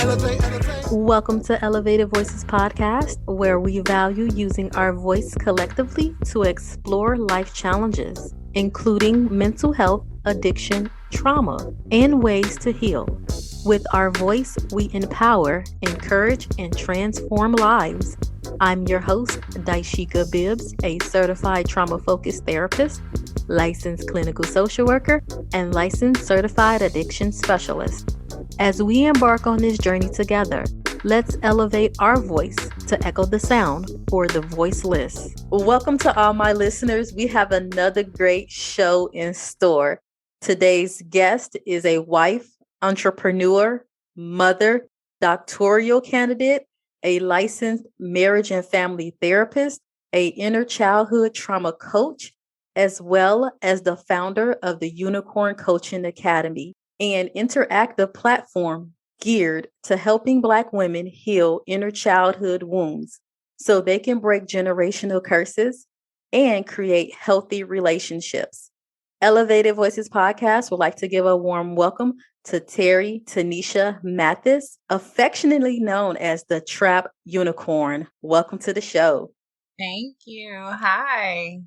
Welcome to Elevated Voices Podcast, where we value using our voice collectively to explore life challenges, including mental health, addiction, trauma, and ways to heal. With our voice, we empower, encourage, and transform lives. I'm your host, Daishika Bibbs, a certified trauma-focused therapist, licensed clinical social worker, and licensed certified addiction specialist. As we embark on this journey together, let's elevate our voice to echo the sound for the voiceless. Welcome to all my listeners. We have another great show in store. Today's guest is a wife, entrepreneur, mother, doctoral candidate, a licensed marriage and family therapist, a inner childhood trauma coach, as well as the founder of the Unicorn Coaching Academy, an interactive platform geared to helping Black women heal inner childhood wounds so they can break generational curses and create healthy relationships. Elevated Voices Podcast would like to give a warm welcome to Terry Tanisha Mathis, affectionately known as the Trap Unicorn. Welcome to the show. Thank you. Hi.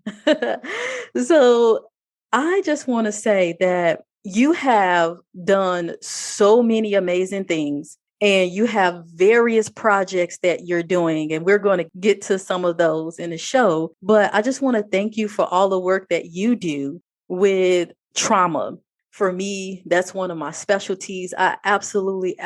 So I just want to say that you have done so many amazing things and you have various projects that you're doing, and we're going to get to some of those in the show. But I just want to thank you for all the work that you do with trauma. For me, that's one of my specialties. I absolutely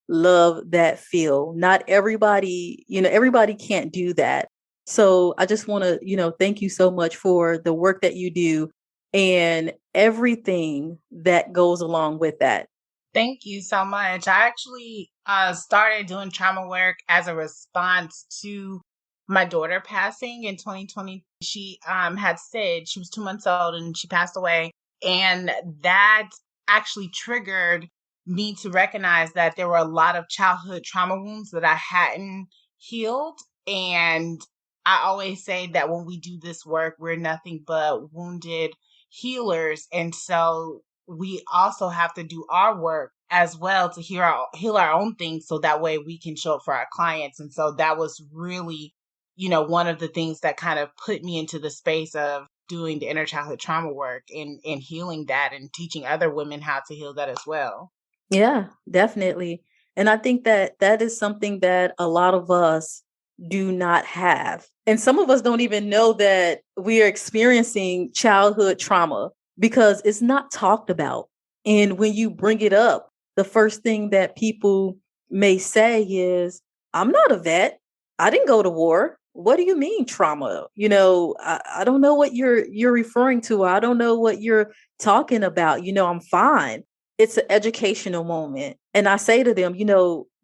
love that field. Not everybody, everybody can't do that. So I just want to, thank you so much for the work that you do and everything that goes along with that. Thank you so much. I actually started doing trauma work as a response to my daughter passing in 2020. She had said she was 2 months old and she passed away. And that actually triggered me to recognize that there were a lot of childhood trauma wounds that I hadn't healed. And I always say that when we do this work, we're nothing but wounded healers. And so we also have to do our work as well to heal our own things so that way we can show up for our clients. And so that was really, one of the things that kind of put me into the space of doing the inner childhood trauma work and healing that and teaching other women how to heal that as well. Yeah, definitely. And I think that that is something that a lot of us do not have. And some of us don't even know that we are experiencing childhood trauma because it's not talked about. And when you bring it up, the first thing that people may say is, I'm not a vet. I didn't go to war. What do you mean trauma? I don't know what you're referring to. I don't know what you're talking about. I'm fine. It's an educational moment. And I say to them,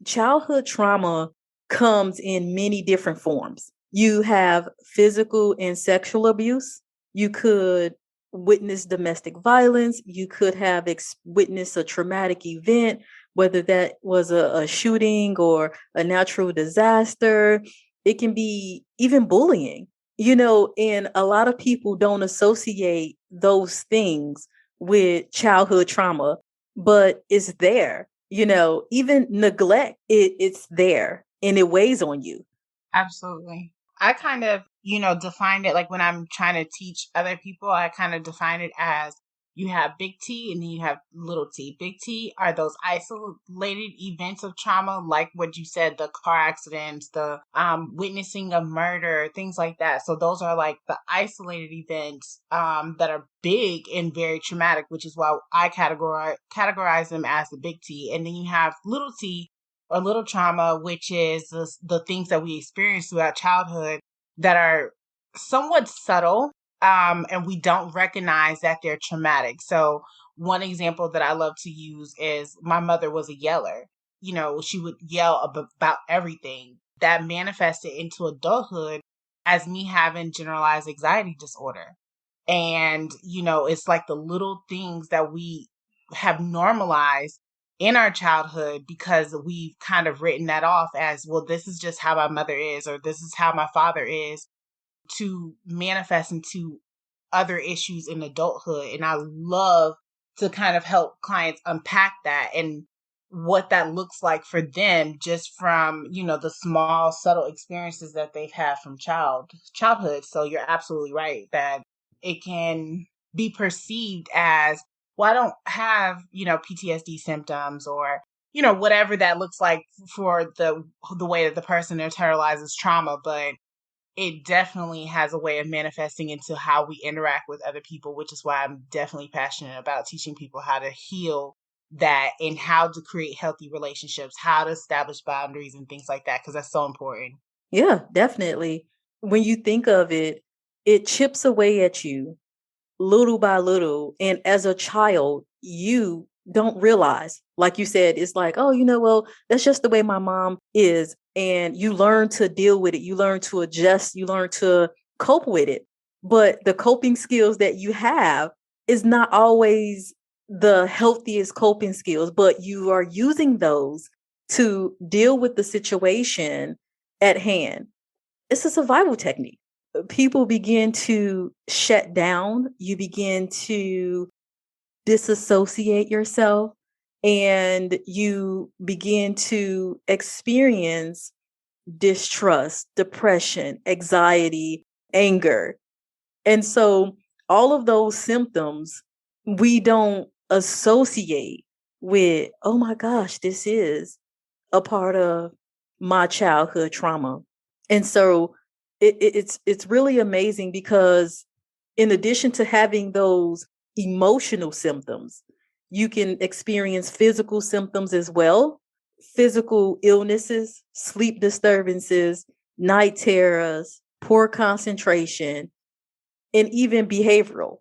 childhood trauma comes in many different forms. You have physical and sexual abuse. You could witness domestic violence. You could have witnessed a traumatic event, whether that was a shooting or a natural disaster. It can be even bullying, and a lot of people don't associate those things with childhood trauma, but it's there, even neglect, it's there and it weighs on you. Absolutely. I kind of, define it like when I'm trying to teach other people, I kind of define it as you have big T and then you have little t. Big T are those isolated events of trauma, like what you said, the car accidents, the witnessing of murder, things like that. So those are like the isolated events that are big and very traumatic, which is why I categorize them as the big T. And then you have little t or little trauma, which is the things that we experience throughout childhood that are somewhat subtle, and we don't recognize that they're traumatic. So one example that I love to use is my mother was a yeller. She would yell about everything. That manifested into adulthood as me having generalized anxiety disorder. And, it's like the little things that we have normalized in our childhood because we've kind of written that off as, well, this is just how my mother is, or this is how my father is, to manifest into other issues in adulthood. And I love to kind of help clients unpack that. And what that looks like for them just from, the small, subtle experiences that they've had from childhood. So you're absolutely right that it can be perceived as, well, I don't have, PTSD symptoms or, whatever that looks like for the way that the person internalizes trauma, but it definitely has a way of manifesting into how we interact with other people, which is why I'm definitely passionate about teaching people how to heal that and how to create healthy relationships, how to establish boundaries and things like that, because that's so important. Yeah, definitely. When you think of it, it chips away at you little by little. And as a child, you don't realize, like you said, it's like, oh, well, that's just the way my mom is. And you learn to deal with it. You learn to adjust. You learn to cope with it. But the coping skills that you have is not always the healthiest coping skills, but you are using those to deal with the situation at hand. It's a survival technique. People begin to shut down, you begin to disassociate yourself, and you begin to experience distrust, depression, anxiety, anger. And so all of those symptoms we don't associate with, oh my gosh, this is a part of my childhood trauma. And so it's really amazing because in addition to having those emotional symptoms, you can experience physical symptoms as well. Physical illnesses, sleep disturbances, night terrors, poor concentration, and even behavioral.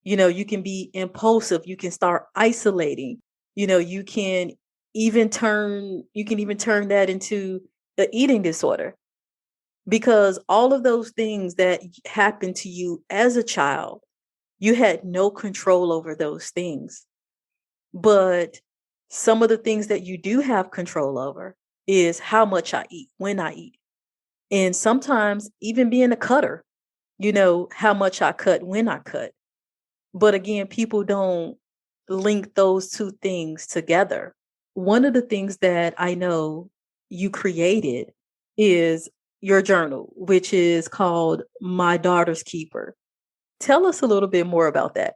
You can be impulsive, you can start isolating, you can even turn that into an eating disorder, because all of those things that happened to you as a child, you had no control over those things. But some of the things that you do have control over is how much I eat, when I eat, and sometimes even being a cutter, how much I cut, when I cut. But again, people don't link those two things together. One of the things that I know you created is your journal, which is called My Daughter's Keeper. Tell us a little bit more about that.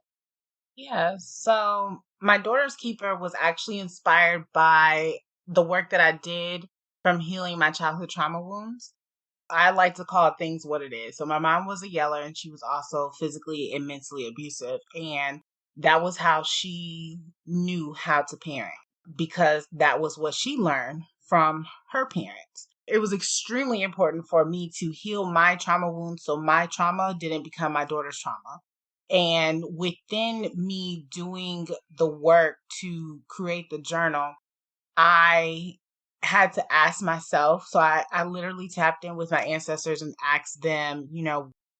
Yeah. So my daughter's keeper was actually inspired by the work that I did from healing my childhood trauma wounds. I like to call things what it is. So my mom was a yeller and she was also physically and mentally abusive. And that was how she knew how to parent because that was what she learned from her parents. It was extremely important for me to heal my trauma wounds so my trauma didn't become my daughter's trauma. And within me doing the work to create the journal, I had to ask myself. So I literally tapped in with my ancestors and asked them,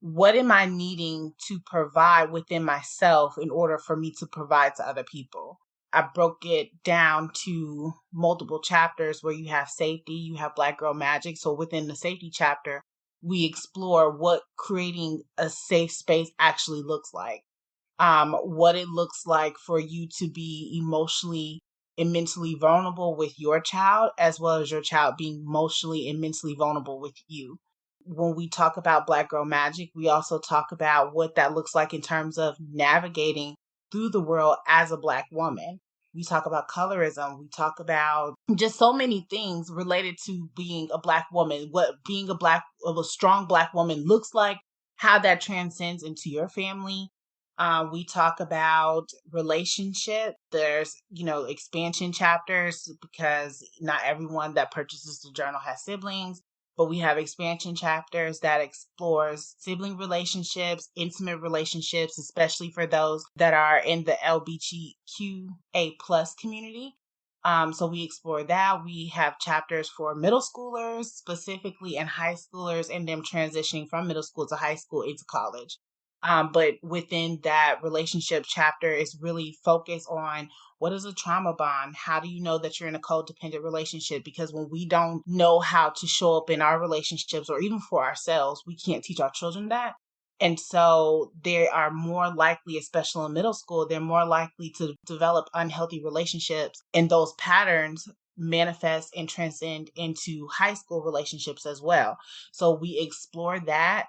what am I needing to provide within myself in order for me to provide to other people? I broke it down to multiple chapters where you have safety, you have Black Girl Magic. So within the safety chapter, we explore what creating a safe space actually looks like, what it looks like for you to be emotionally and mentally vulnerable with your child, as well as your child being emotionally and mentally vulnerable with you. When we talk about Black Girl Magic, we also talk about what that looks like in terms of navigating through the world as a Black woman. We talk about colorism. We talk about just so many things related to being a Black woman, what being a strong Black woman looks like, how that transcends into your family. We talk about relationship. There's, expansion chapters because not everyone that purchases the journal has siblings, but we have expansion chapters that explores sibling relationships, intimate relationships, especially for those that are in the LGBTQA plus community. So we explore that. We have chapters for middle schoolers specifically and high schoolers and them transitioning from middle school to high school into college. But within that relationship chapter is really focused on what is a trauma bond? How do you know that you're in a codependent relationship? Because when we don't know how to show up in our relationships or even for ourselves, we can't teach our children that. And so they are more likely, especially in middle school, they're more likely to develop unhealthy relationships. And those patterns manifest and transcend into high school relationships as well. So we explore that.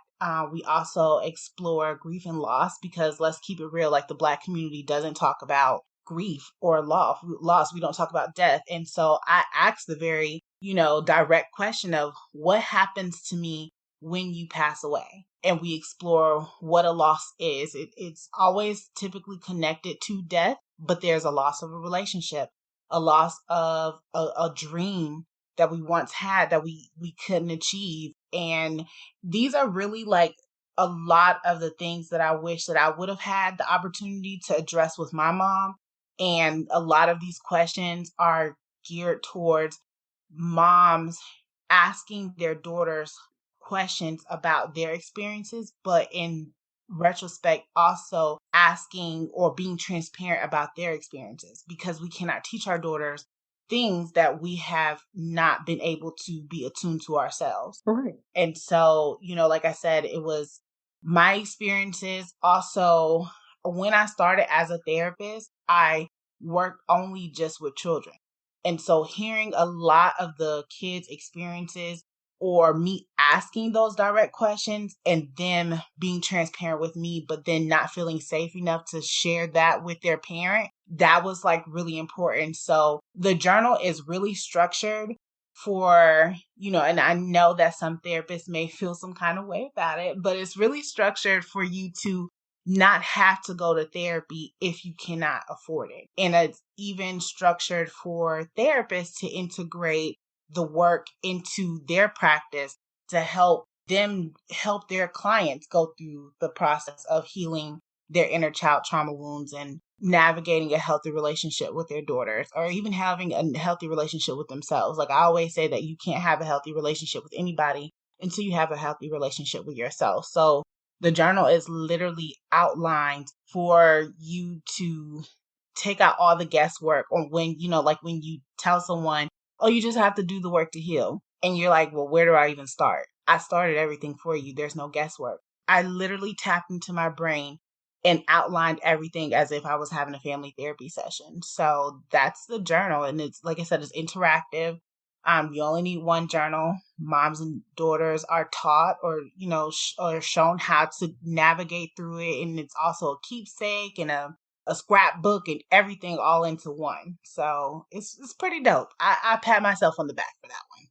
We also explore grief and loss, because let's keep it real, like the Black community doesn't talk about grief or loss. We don't talk about death. And so I ask the very, direct question of what happens to me when you pass away. And we explore what a loss is. It's always typically connected to death, but there's a loss of a relationship, a loss of a dream that we once had that we couldn't achieve. And these are really like a lot of the things that I wish that I would have had the opportunity to address with my mom. And a lot of these questions are geared towards moms asking their daughters questions about their experiences, but in retrospect, also asking or being transparent about their experiences, because we cannot teach our daughters things that we have not been able to be attuned to ourselves. Right. And so, like I said, it was my experiences. Also, when I started as a therapist, I worked only just with children. And so hearing a lot of the kids' experiences, or me asking those direct questions and them being transparent with me, but then not feeling safe enough to share that with their parent, that was like really important. So the journal is really structured for, and I know that some therapists may feel some kind of way about it, but it's really structured for you to not have to go to therapy if you cannot afford it. And it's even structured for therapists to integrate the work into their practice to help them help their clients go through the process of healing their inner child trauma wounds and navigating a healthy relationship with their daughters, or even having a healthy relationship with themselves. Like I always say that you can't have a healthy relationship with anybody until you have a healthy relationship with yourself. So the journal is literally outlined for you to take out all the guesswork on when, like when you tell someone, oh, you just have to do the work to heal. And you're like, well, where do I even start? I started everything for you. There's no guesswork. I literally tapped into my brain and outlined everything as if I was having a family therapy session. So that's the journal. And it's, like I said, it's interactive. You only need one journal. Moms and daughters are taught or, or shown how to navigate through it. And it's also a keepsake and a scrapbook and everything all into one. So it's pretty dope. I pat myself on the back for that one.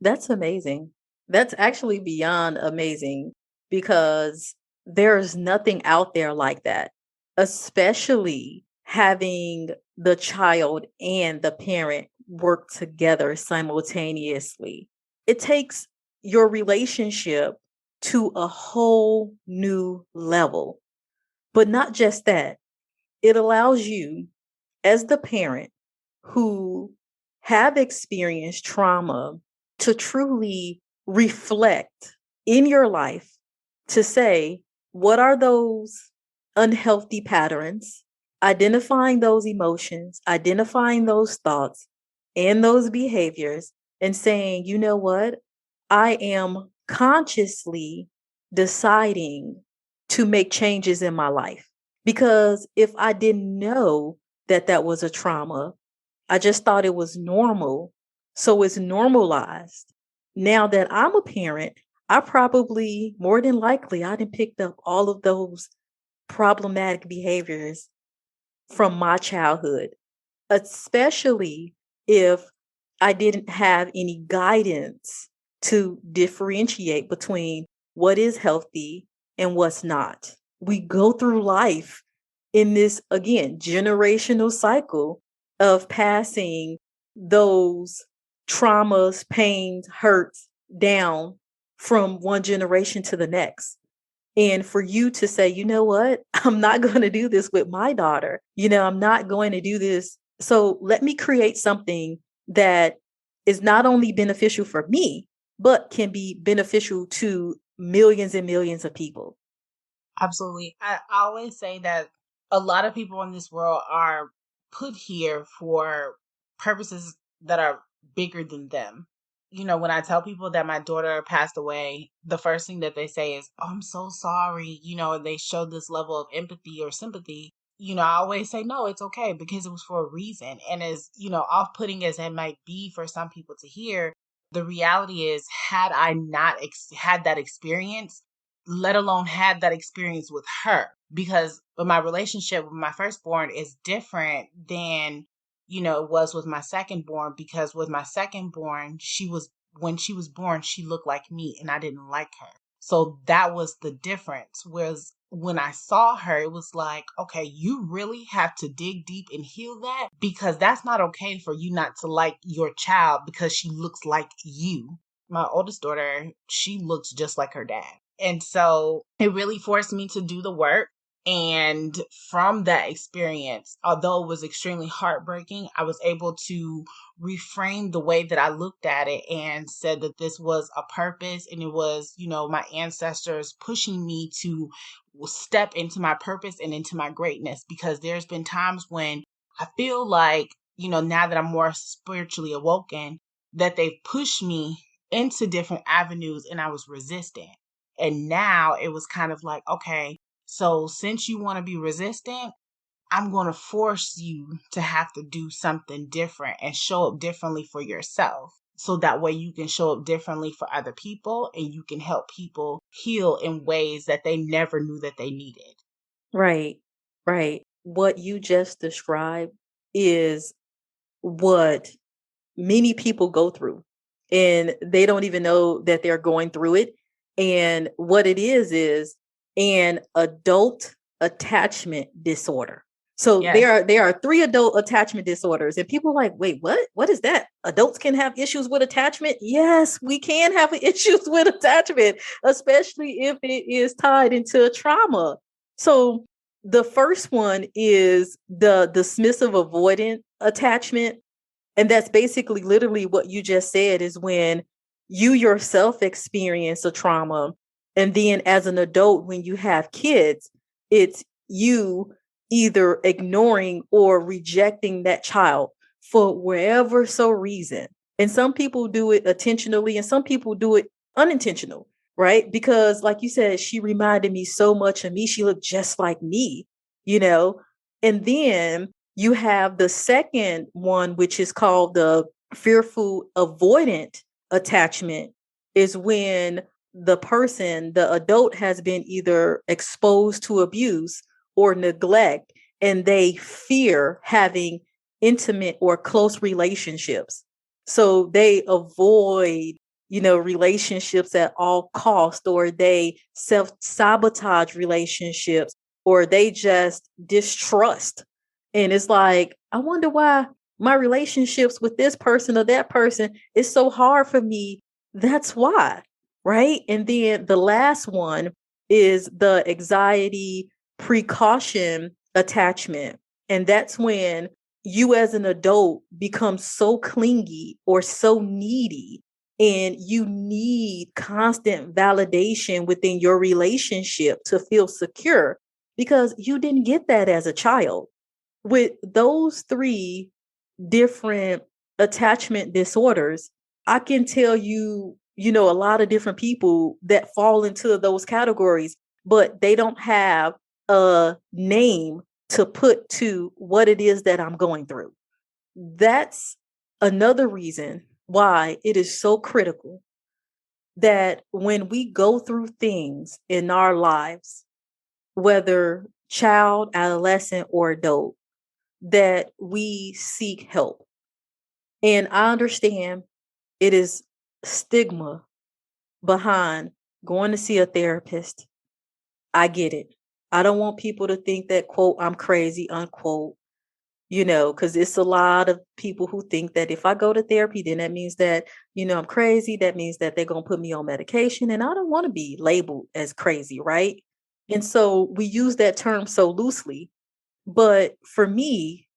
That's amazing. That's actually beyond amazing, because there's nothing out there like that, especially having the child and the parent work together simultaneously. It takes your relationship to a whole new level. But not just that, it allows you, as the parent who have experienced trauma, to truly reflect in your life to say, what are those unhealthy patterns? Identifying those emotions, identifying those thoughts and those behaviors, and saying, you know what? I am consciously deciding to make changes in my life. Because if I didn't know that that was a trauma, I just thought it was normal. So it's normalized. Now that I'm a parent, I probably, more than likely, I done picked up all of those problematic behaviors from my childhood, especially if I didn't have any guidance to differentiate between what is healthy and what's not. We go through life in this, again, generational cycle of passing those traumas, pains, hurts down from one generation to the next. And for you to say, you know what, I'm not going to do this with my daughter. I'm not going to do this. So let me create something that is not only beneficial for me, but can be beneficial to millions and millions of people. Absolutely. I always say that a lot of people in this world are put here for purposes that are bigger than them. when I tell people that my daughter passed away, the first thing that they say is, "Oh, I'm so sorry," and they show this level of empathy or sympathy. I always say, no, it's okay, because it was for a reason. And as, off-putting as it might be for some people to hear, the reality is, had I not had that experience, let alone had that experience with her, because my relationship with my firstborn is different than, it was with my secondborn, because with my secondborn, when she was born, she looked like me and I didn't like her. So that was the difference. Whereas when I saw her, it was like, okay, you really have to dig deep and heal that, because that's not okay for you not to like your child because she looks like you. My oldest daughter, she looks just like her dad. And so it really forced me to do the work. And from that experience, although it was extremely heartbreaking, I was able to reframe the way that I looked at it and said that this was a purpose, and it was, my ancestors pushing me to step into my purpose and into my greatness. Because there's been times when I feel like, now that I'm more spiritually awoken, that they've pushed me into different avenues and I was resistant. And now it was kind of like, okay, so since you want to be resistant, I'm going to force you to have to do something different and show up differently for yourself. So that way you can show up differently for other people and you can help people heal in ways that they never knew that they needed. Right, right. What you just described is what many people go through, and they don't even know that they're going through it. And what it is an adult attachment disorder. So Yes. there are three adult attachment disorders, and people are like, wait, what? What is that? Adults can have issues with attachment? Yes, we can have issues with attachment, especially if it is tied into trauma. So the first one is the dismissive avoidant attachment. And that's basically literally what you just said, is when you yourself experience a trauma. And then as an adult, when you have kids, it's you either ignoring or rejecting that child for wherever so reason. And some people do it intentionally and some people do it unintentional, right? Because like you said, she reminded me so much of me. She looked just like me, you know? And then you have the second one, which is called the fearful avoidant attachment, is when the person, the adult, has been either exposed to abuse or neglect, and they fear having intimate or close relationships. So they avoid, relationships at all cost, or they self-sabotage relationships, or they just distrust. And it's like, I wonder why my relationships with this person or that person is so hard for me. That's why. Right. And then the last one is the anxiety precaution attachment. And that's when you as an adult become so clingy or so needy, and you need constant validation within your relationship to feel secure, because you didn't get that as a child. With those three different attachment disorders, I can tell you, a lot of different people that fall into those categories, but they don't have a name to put to what it is that I'm going through. That's another reason why it is so critical that when we go through things in our lives, whether child, adolescent, or adult, that we seek help. And I understand it is stigma behind going to see a therapist. I get it. I don't want people to think that, quote, I'm crazy, unquote, because it's a lot of people who think that if I go to therapy, then that means that, I'm crazy. That means that they're going to put me on medication. And I don't want to be labeled as crazy, right? And so we use that term so loosely. But for me,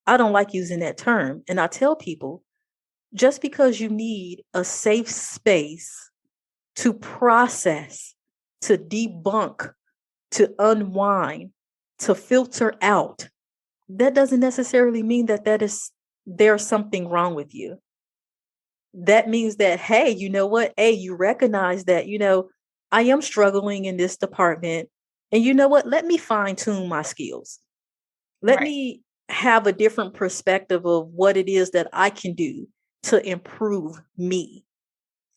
I don't like using that term. And I tell people, just because you need a safe space to process, to debunk, to unwind, to filter out, that doesn't necessarily mean that there's something wrong with you. that means that, hey, you know what? Hey, you recognize that, I am struggling in this department. And you know what? Let me fine tune my skills. Let Right. me have a different perspective of what it is that I can do to improve me.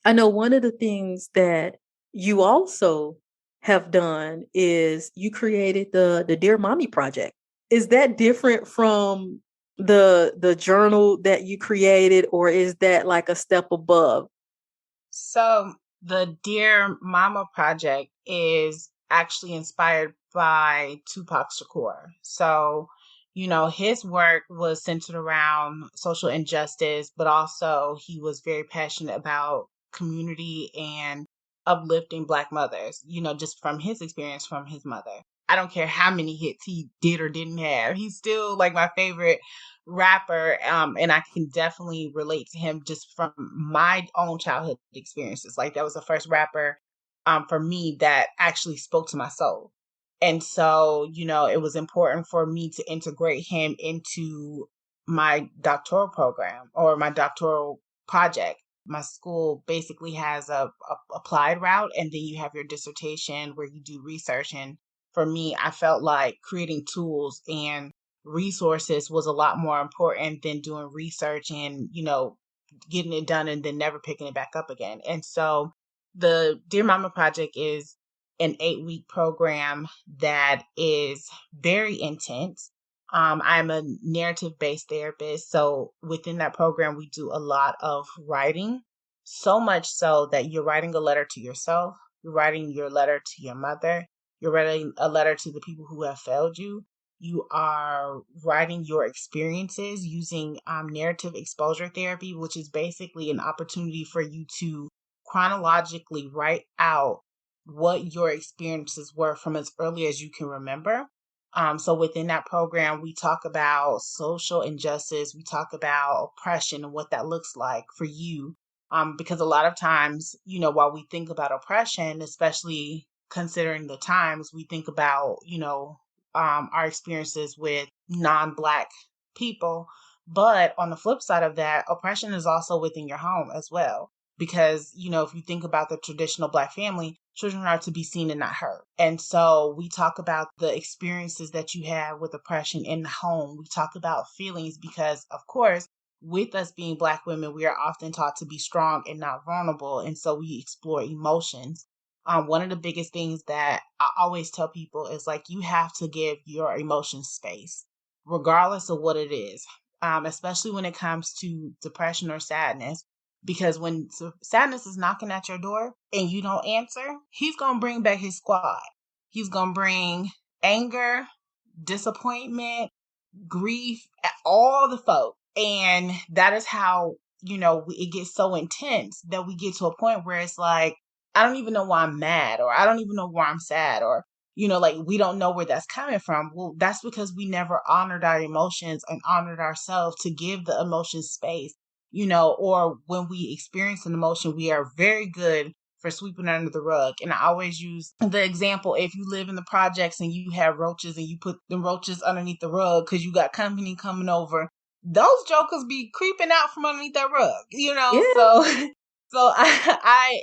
I know one of the things that you also have done is you created the Dear Mommy project. Is that different from the journal that you created, or is that like a step above? So the Dear Mama project is actually inspired by Tupac Shakur. So, his work was centered around social injustice, but also he was very passionate about community and uplifting Black mothers, just from his experience from his mother. I don't care how many hits he did or didn't have. He's still like my favorite rapper, and I can definitely relate to him just from my own childhood experiences. Like that was the first rapper for me that actually spoke to my soul. And so, it was important for me to integrate him into my doctoral program or my doctoral project. My school basically has a applied route, and then you have your dissertation where you do research. And for me, I felt like creating tools and resources was a lot more important than doing research and, getting it done and then never picking it back up again. And so the Dear Mama Project is an 8-week program that is very intense. I'm a narrative based therapist. So within that program, we do a lot of writing, so much so that you're writing a letter to yourself, you're writing your letter to your mother, you're writing a letter to the people who have failed you. You are writing your experiences using narrative exposure therapy, which is basically an opportunity for you to chronologically write out what your experiences were from as early as you can remember. So within that program, we talk about social injustice, we talk about oppression and what that looks like for you. Because a lot of times, while we think about oppression, especially considering the times, we think about, our experiences with non-Black people. But on the flip side of that, oppression is also within your home as well. Because, if you think about the traditional Black family, children are to be seen and not heard. And so we talk about the experiences that you have with oppression in the home. We talk about feelings because, of course, with us being Black women, we are often taught to be strong and not vulnerable. And so we explore emotions. One of the biggest things that I always tell people is like, you have to give your emotions space, regardless of what it is, especially when it comes to depression or sadness. Because when sadness is knocking at your door and you don't answer, he's going to bring back his squad. He's going to bring anger, disappointment, grief, all the folk. And that is how, it gets so intense that we get to a point where it's like, I don't even know why I'm mad, or I don't even know why I'm sad, or, like we don't know where that's coming from. Well, that's because we never honored our emotions and honored ourselves to give the emotions space, or when we experience an emotion, we are very good for sweeping under the rug. And I always use the example, if you live in the projects and you have roaches and you put the roaches underneath the rug because you got company coming over, those jokers be creeping out from underneath that rug, Yeah, so so I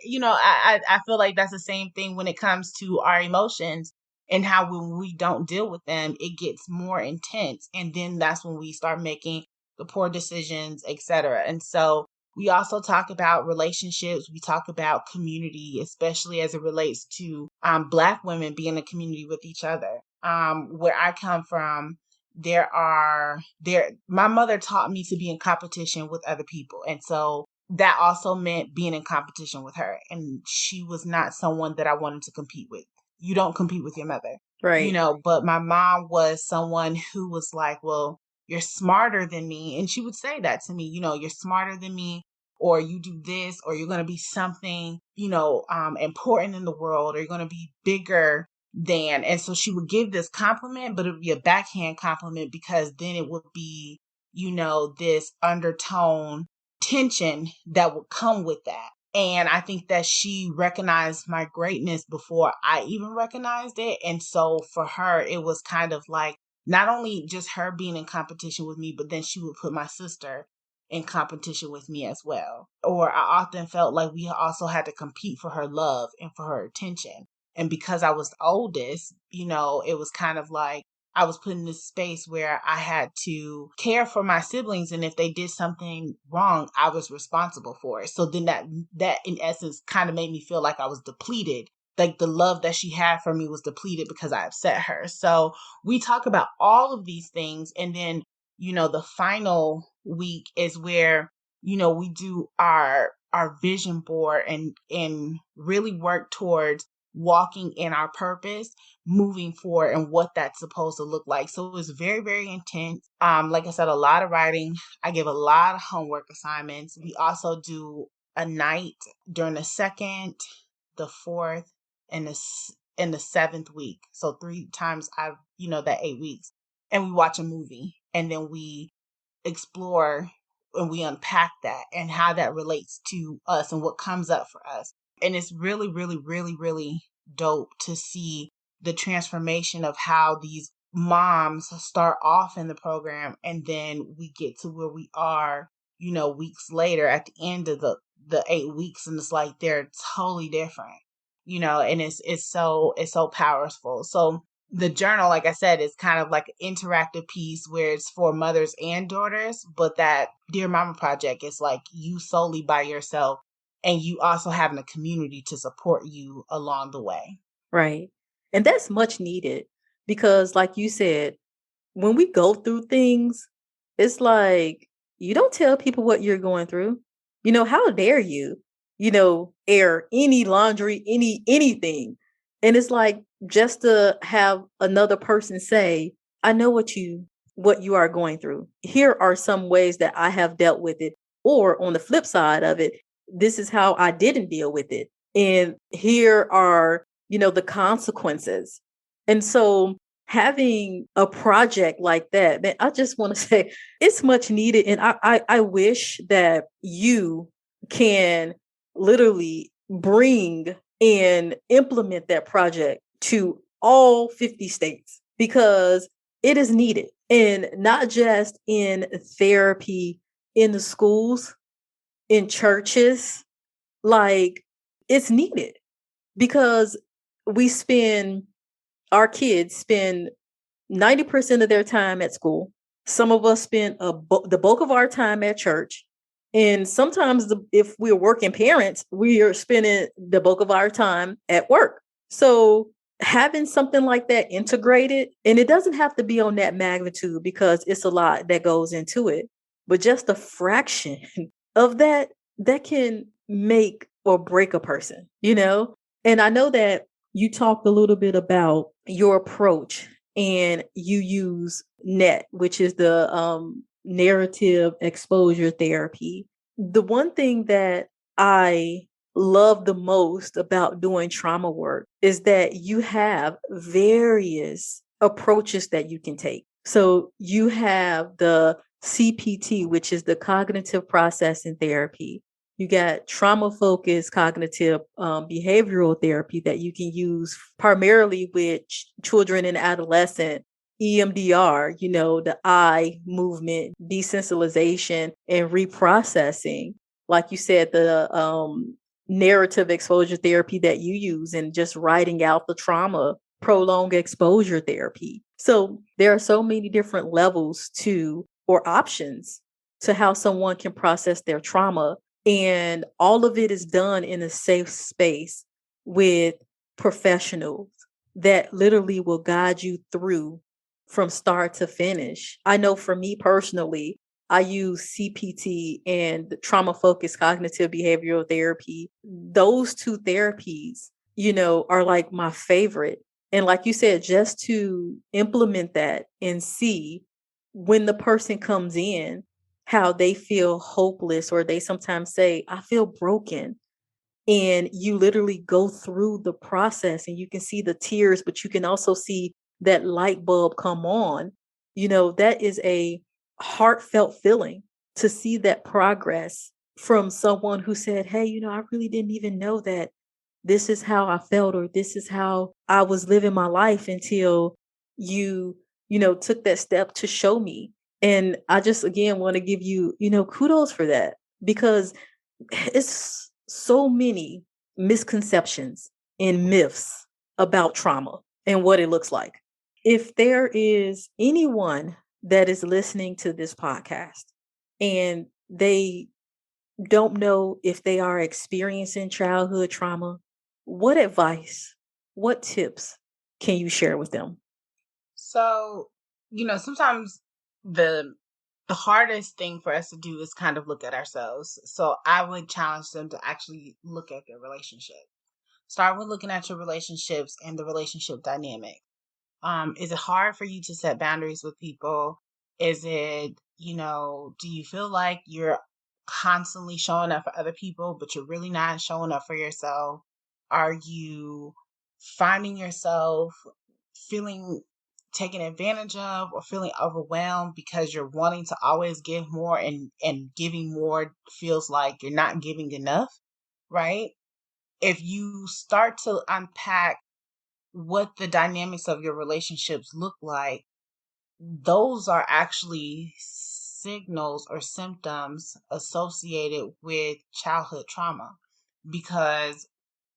feel like that's the same thing when it comes to our emotions, and how when we don't deal with them, it gets more intense. And then that's when we start making the poor decisions, etc. And so we also talk about relationships. We talk about community, especially as it relates to Black women being in a community with each other. Where I come from, my mother taught me to be in competition with other people. And so that also meant being in competition with her. And she was not someone that I wanted to compete with. You don't compete with your mother, right. but my mom was someone who was like, well, you're smarter than me. And she would say that to me, you're smarter than me, or you do this, or you're going to be something, important in the world, or you're going to be bigger than. And so she would give this compliment, but it would be a backhand compliment because then it would be, this undertone tension that would come with that. And I think that she recognized my greatness before I even recognized it. And so for her, it was kind of like not only just her being in competition with me, but then she would put my sister in competition with me as well. Or I often felt like we also had to compete for her love and for her attention. And because I was the oldest, it was kind of like I was put in this space where I had to care for my siblings. And if they did something wrong, I was responsible for it. So then that in essence kind of made me feel like I was depleted. Like the love that she had for me was depleted because I upset her. So we talk about all of these things. And then, the final week is where, we do our vision board and really work towards walking in our purpose, moving forward, and what that's supposed to look like. So it was very, very intense. Like I said, a lot of writing. I give a lot of homework assignments. We also do a night during the second, the fourth, and the seventh week. So 3 times that 8 weeks. And we watch a movie, and then we explore and we unpack that and how that relates to us and what comes up for us. And it's really, really, really, really dope to see the transformation of how these moms start off in the program, and then we get to where we are, weeks later at the end of the 8 weeks, and it's like they're totally different, and it's so powerful. So the journal, like I said, is kind of like an interactive piece where it's for mothers and daughters, but that Dear Mama project is like you solely by yourself, and you also having a community to support you along the way. Right. And that's much needed because, like you said, when we go through things, it's like you don't tell people what you're going through. How dare you, air any laundry, anything. And it's like just to have another person say, I know what you are going through. Here are some ways that I have dealt with it. Or on the flip side of it, this is how I didn't deal with it. And here are, the consequences. And so having a project like that, man, I just want to say it's much needed. And I wish that you can literally bring and implement that project to all 50 states because it is needed. And not just in therapy, in the schools, in churches, like it's needed because our kids spend 90% of their time at school. Some of us spend the bulk of our time at church. And sometimes if we're working parents, we are spending the bulk of our time at work. So having something like that integrated, and it doesn't have to be on that magnitude because it's a lot that goes into it, but just a fraction of that can make or break a person, And I know that you talked a little bit about your approach and you use NET, which is the narrative exposure therapy. The one thing that I love the most about doing trauma work is that you have various approaches that you can take. So you have the CPT, which is the cognitive processing therapy. You got trauma-focused cognitive behavioral therapy that you can use primarily with children and adolescents. EMDR, the eye movement, desensitization, and reprocessing. Like you said, the narrative exposure therapy that you use and just writing out the trauma, prolonged exposure therapy. So there are so many different levels or options to how someone can process their trauma. And all of it is done in a safe space with professionals that literally will guide you through from start to finish. I know for me personally, I use CPT and trauma-focused cognitive behavioral therapy. Those two therapies, are like my favorite. And like you said, just to implement that and see when the person comes in, how they feel hopeless, or they sometimes say, I feel broken. And you literally go through the process and you can see the tears, but you can also see that light bulb come on. That is a heartfelt feeling to see that progress from someone who said, hey, I really didn't even know that this is how I felt, or this is how I was living my life until you took that step to show me. And I just, again, want to give you, kudos for that, because it's so many misconceptions and myths about trauma and what it looks like. If there is anyone that is listening to this podcast and they don't know if they are experiencing childhood trauma, what advice, what tips can you share with them? So, sometimes the hardest thing for us to do is kind of look at ourselves. So I would challenge them to actually look at their relationship. Start with looking at your relationships and the relationship dynamic. Is it hard for you to set boundaries with people? Is it, do you feel like you're constantly showing up for other people, but you're really not showing up for yourself? Are you finding yourself feeling taken advantage of or feeling overwhelmed because you're wanting to always give more, and giving more feels like you're not giving enough, right? If you start to unpack what the dynamics of your relationships look like, those are actually signals or symptoms associated with childhood trauma. Because,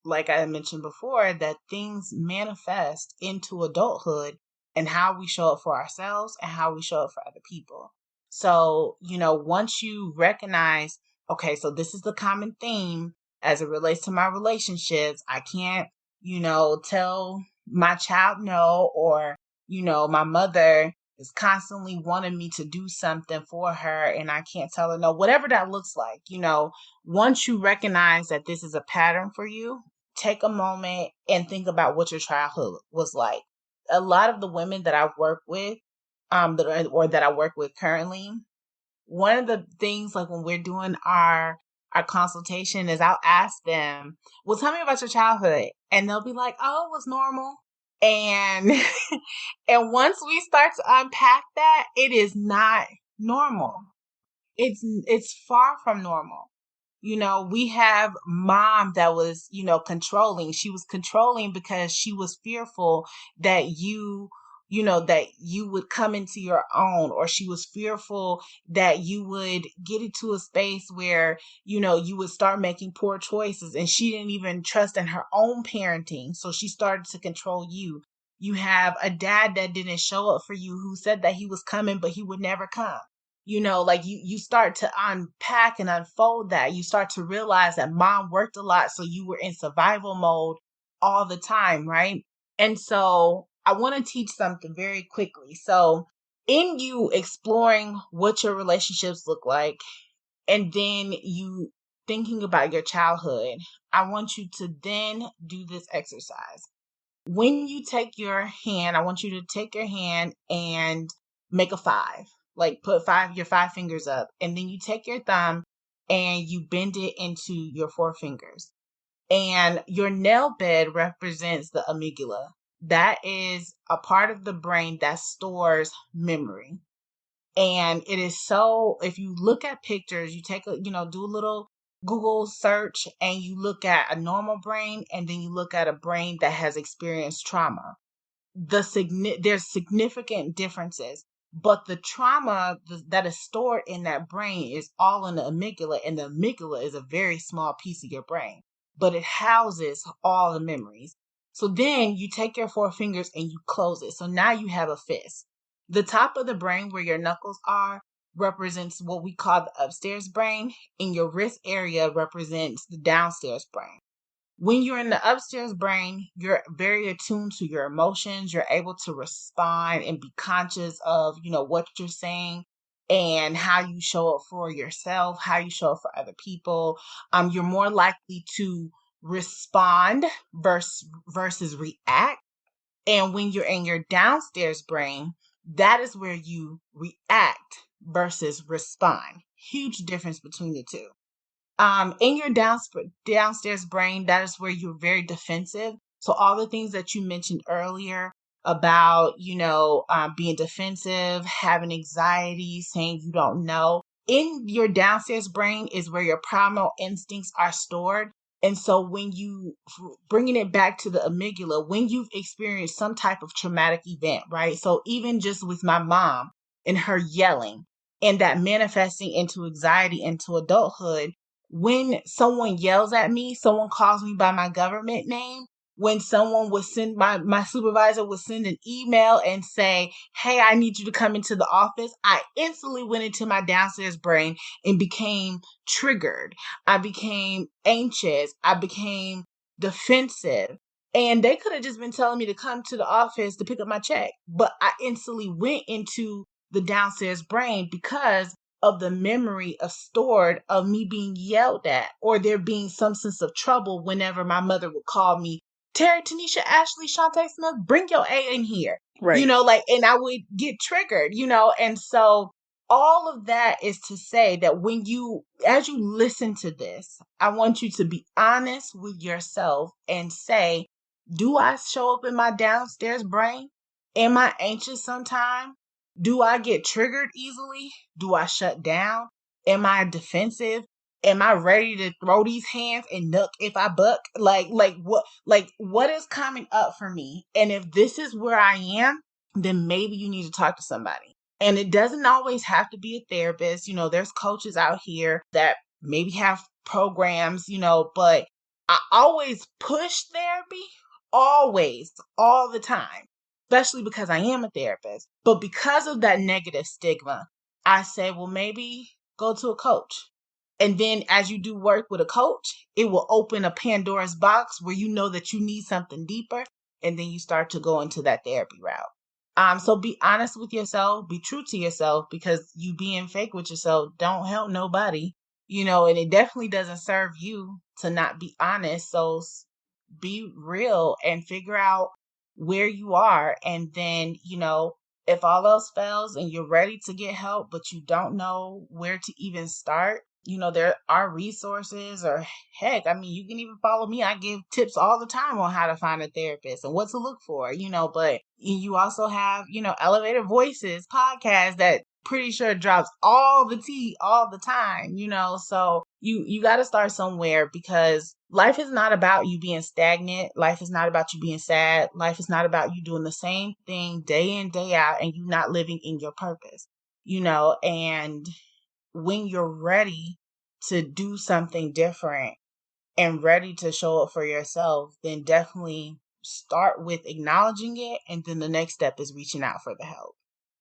like I mentioned before, that things manifest into adulthood and how we show up for ourselves and how we show up for other people. So, once you recognize, okay, so this is the common theme as it relates to my relationships, I can't, tell my child no, or, my mother is constantly wanting me to do something for her and I can't tell her no, whatever that looks like, once you recognize that this is a pattern for you, take a moment and think about what your childhood was like. A lot of the women that I've worked with, that I work with currently, one of the things, like when we're doing our consultation, is I'll ask them, well, tell me about your childhood. And they'll be like, oh, it was normal. And and once we start to unpack that, it is not normal. It's far from normal. We have mom that was, controlling. She was controlling because she was fearful that that you would come into your own, or she was fearful that you would get into a space where, you would start making poor choices, and she didn't even trust in her own parenting. So she started to control you. You have a dad that didn't show up for you, who said that he was coming, but he would never come. Like you start to unpack and unfold that. You start to realize that mom worked a lot, so you were in survival mode all the time, right? And so I want to teach something very quickly. So in you exploring what your relationships look like, and then you thinking about your childhood, I want you to then do this exercise. When you take your hand, I want you to take your hand and make a 5. Like put your 5 fingers up, and then you take your thumb and you bend it into your 4 fingers. And your nail bed represents the amygdala. That is a part of the brain that stores memory. And it is so, if you look at pictures, you take do a little Google search, and you look at a normal brain, and then you look at a brain that has experienced trauma. There's significant differences, but the trauma that is stored in that brain is all in the amygdala, and the amygdala is a very small piece of your brain, but it houses all the memories. So then you take your 4 fingers and you close it. So now you have a fist. The top of the brain, where your knuckles are, represents what we call the upstairs brain, and your wrist area represents the downstairs brain. When you're in the upstairs brain, you're very attuned to your emotions. You're able to respond and be conscious of, what you're saying and how you show up for yourself, how you show up for other people. You're more likely to respond versus react. And when you're in your downstairs brain, that is where you react versus respond. Huge difference between the two. In your downstairs brain, that is where you're very defensive. So all the things that you mentioned earlier about, being defensive, having anxiety, saying you don't know, in your downstairs brain is where your primal instincts are stored. And so when you bringing it back to the amygdala, when you've experienced some type of traumatic event, right? So even just with my mom, and her yelling and that manifesting into anxiety into adulthood. When someone yells at me, someone calls me by my government name, when someone would send my supervisor would send an email and say, hey, I need you to come into the office, I instantly went into my downstairs brain and became triggered. I became anxious. I became defensive. And they could have just been telling me to come to the office to pick up my check. But I instantly went into the downstairs brain because of the memory of stored of me being yelled at or there being some sense of trouble whenever my mother would call me, Terry, Tanisha, Ashley, Shantae Smith, bring your A in here. Right. And I would get triggered, and so all of that is to say that as you listen to this, I want you to be honest with yourself and say, do I show up in my downstairs brain? Am I anxious sometimes? Do I get triggered easily? Do I shut down? Am I defensive? Am I ready to throw these hands and nuck if I buck? What is coming up for me? And if this is where I am, then maybe you need to talk to somebody. And it doesn't always have to be a therapist. There's coaches out here that maybe have programs, but I always push therapy, always, all the time, especially because I am a therapist. But because of that negative stigma, I say, well, maybe go to a coach. And then as you do work with a coach, it will open a Pandora's box where you know that you need something deeper. And then you start to go into that therapy route. So be honest with yourself, be true to yourself, because you being fake with yourself don't help nobody, and it definitely doesn't serve you to not be honest. So be real and figure out where you are. And then, if all else fails and you're ready to get help, but you don't know where to even start, there are resources, or heck, you can even follow me. I give tips all the time on how to find a therapist and what to look for, but you also have, Elevated Voices podcast that pretty sure drops all the tea all the time, so you got to start somewhere, because life is not about you being stagnant. Life is not about you being sad. Life is not about you doing the same thing day in, day out, and you not living in your purpose, and when you're ready to do something different and ready to show up for yourself, then definitely start with acknowledging it. And then the next step is reaching out for the help.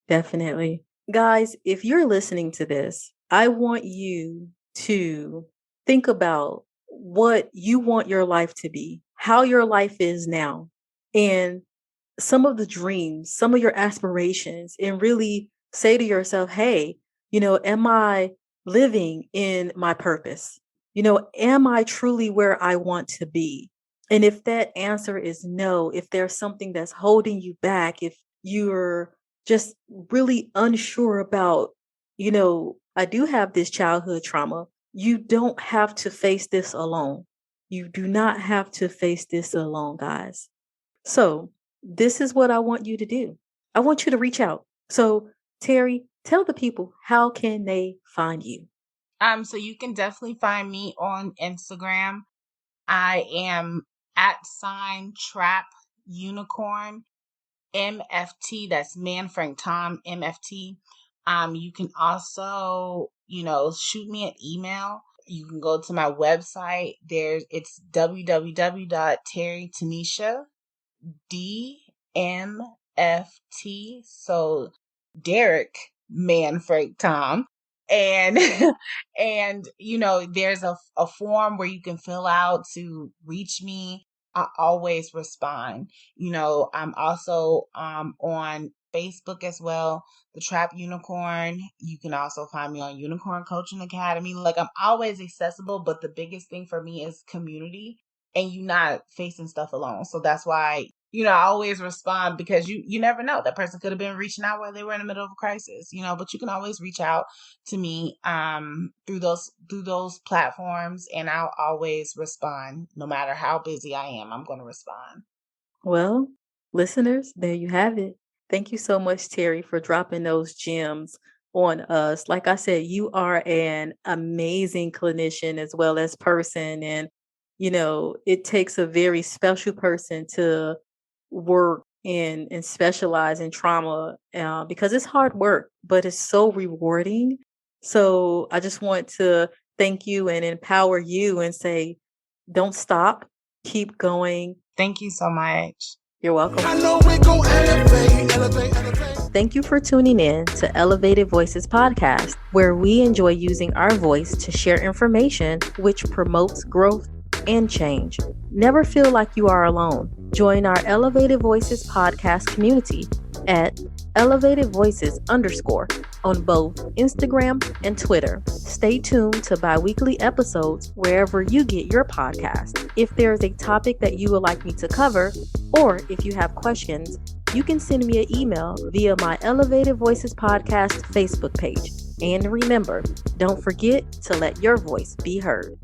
Definitely. Guys, if you're listening to this, I want you to think about what you want your life to be, how your life is now, and some of the dreams, some of your aspirations, and really say to yourself, hey, am I living in my purpose? Am I truly where I want to be? And if that answer is no, if there's something that's holding you back, if you're just really unsure about, I do have this childhood trauma, you don't have to face this alone. You do not have to face this alone, guys. So, this is what I want you to do. I want you to reach out. So, Terry, tell the people, how can they find you? So you can definitely find me on Instagram. I am @trap unicorn MFT. That's Man Frank Tom MFT. You can also, shoot me an email. You can go to my website. It's www.terrytanisha DMFT. So Derek Manfred Tom. And there's a form where you can fill out to reach me. I always respond. I'm also on Facebook as well, the Trap Unicorn. You can also find me on Unicorn Coaching Academy. Like, I'm always accessible, but the biggest thing for me is community and you not facing stuff alone. So that's why, I always respond, because you never know. That person could have been reaching out while they were in the middle of a crisis, but you can always reach out to me through those platforms, and I'll always respond. No matter how busy I am, I'm going to respond. Well, listeners, there you have it. Thank you so much, Terry, for dropping those gems on us. Like I said, you are an amazing clinician as well as person. And, it takes a very special person to work and specialize in trauma because it's hard work, but it's so rewarding. So I just want to thank you and empower you and say, don't stop, keep going. Thank you so much. You're welcome. I know we gon' elevate. Thank you for tuning in to Elevated Voices Podcast, where we enjoy using our voice to share information which promotes growth and change. Never feel like you are alone. Join our Elevated Voices Podcast community at elevatedvoices_ on both Instagram and Twitter. Stay tuned to biweekly episodes wherever you get your podcast. If there is a topic that you would like me to cover, or if you have questions, you can send me an email via my Elevated Voices Podcast Facebook page. And remember, don't forget to let your voice be heard.